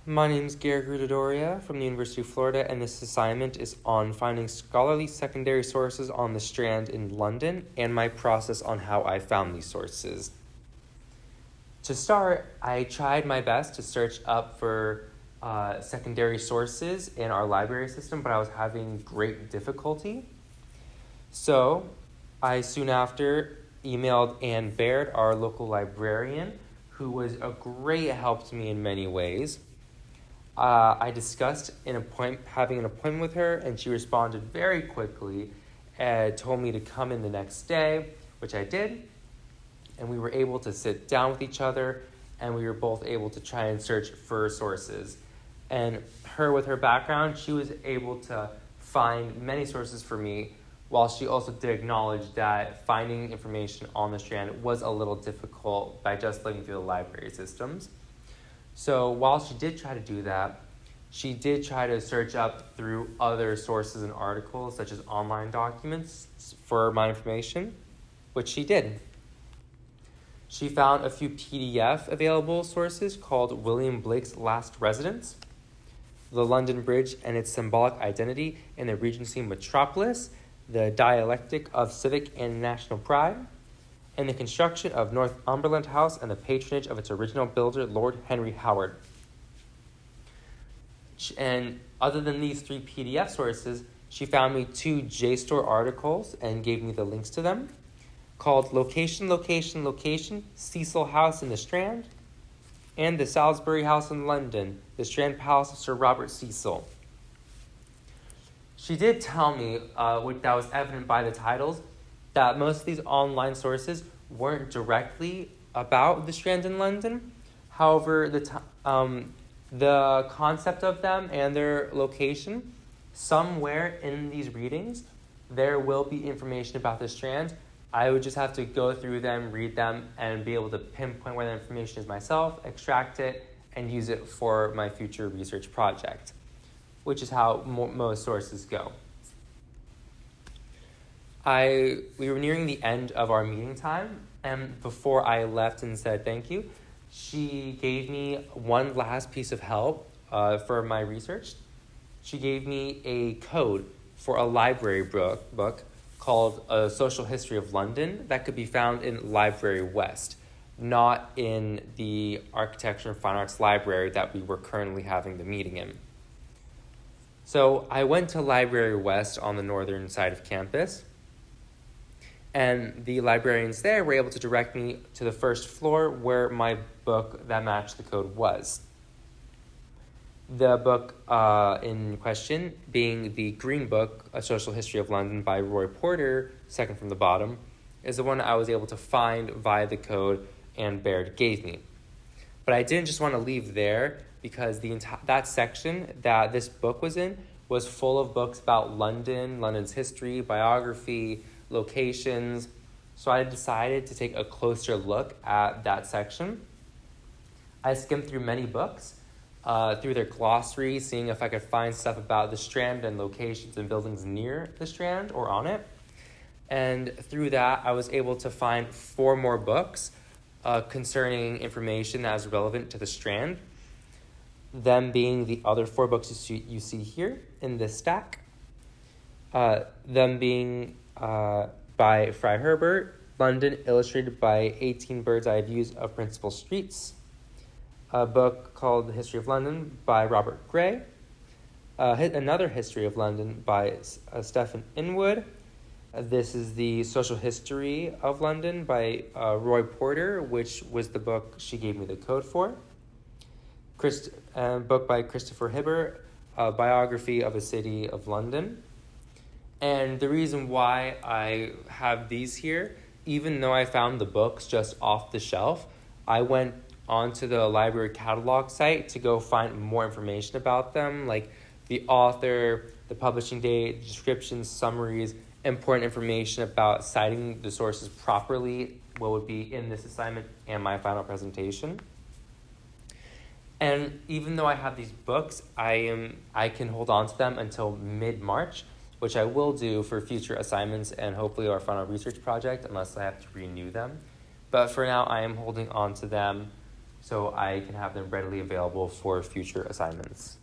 My name is Garrett Gruttadauria from the University of Florida, and this assignment is on finding scholarly secondary sources on the Strand in London and my process on how I found these sources. To start, I tried my best to search up for secondary sources in our library system, but I was having great difficulty. So I soon after emailed Ann Baird, our local librarian, who was a great help to me in many ways. I discussed having an appointment with her, and she responded very quickly and told me to come in the next day, which I did. And we were able to sit down with each other, and we were both able to try and search for sources. And her, with her background, she was able to find many sources for me, while she also did acknowledge that finding information on the Strand was a little difficult by just looking through the library systems. So while she did try to do that, she did try to search up through other sources and articles, such as online documents, for my information, which she did. She found a few PDF available sources called William Blake's Last Residence, the London Bridge and its symbolic identity in the Regency metropolis, the dialectic of civic and national pride, and the construction of Northumberland House and the patronage of its original builder, Lord Henry Howard. And other than these 3 PDF sources, she found me 2 JSTOR articles and gave me the links to them, called Location, Cecil House in the Strand, and the Salisbury House in London, the Strand Palace of Sir Robert Cecil. She did tell me, that was evident by the titles, that most of these online sources weren't directly about the Strand in London. However, the concept of them and their location, somewhere in these readings, there will be information about the Strand. I would just have to go through them, read them, and be able to pinpoint where the information is myself, extract it, and use it for my future research project, which is how most sources go. We were nearing the end of our meeting time, and before I left and said thank you, she gave me one last piece of help for my research. She gave me a code for a library book called A Social History of London that could be found in Library West, not in the Architecture and Fine Arts Library that we were currently having the meeting in. So I went to Library West on the northern side of campus, and the librarians there were able to direct me to the first floor where my book that matched the code was. The book in question being the Green Book, A Social History of London by Roy Porter, second from the bottom, is the one I was able to find via the code Ann Baird gave me. But I didn't just want to leave there, because that section that this book was in was full of books about London, London's history, biography, locations. So I decided to take a closer look at that section. I skimmed through many books, through their glossary, seeing if I could find stuff about the Strand and locations and buildings near the Strand or on it. And through that, I was able to find 4 more books concerning information that is relevant to the Strand, them being the other 4 books you see here in this stack, them being by Fry Herbert, London, illustrated by 18 Bird's Eye Views of Principal Streets, a book called The History of London by Robert Gray, another History of London by Stephen Inwood. This is the Social History of London by Roy Porter, which was the book she gave me the code for. Book by Christopher Hibbert, a biography of a city of London. And the reason why I have these here, even though I found the books just off the shelf, I went onto the library catalog site to go find more information about them, like the author, the publishing date, descriptions, summaries, important information about citing the sources properly, what would be in this assignment and my final presentation. And even though I have these books, I can hold on to them until mid-March, which I will do for future assignments and hopefully our final research project, unless I have to renew them. But for now, I am holding on to them so I can have them readily available for future assignments.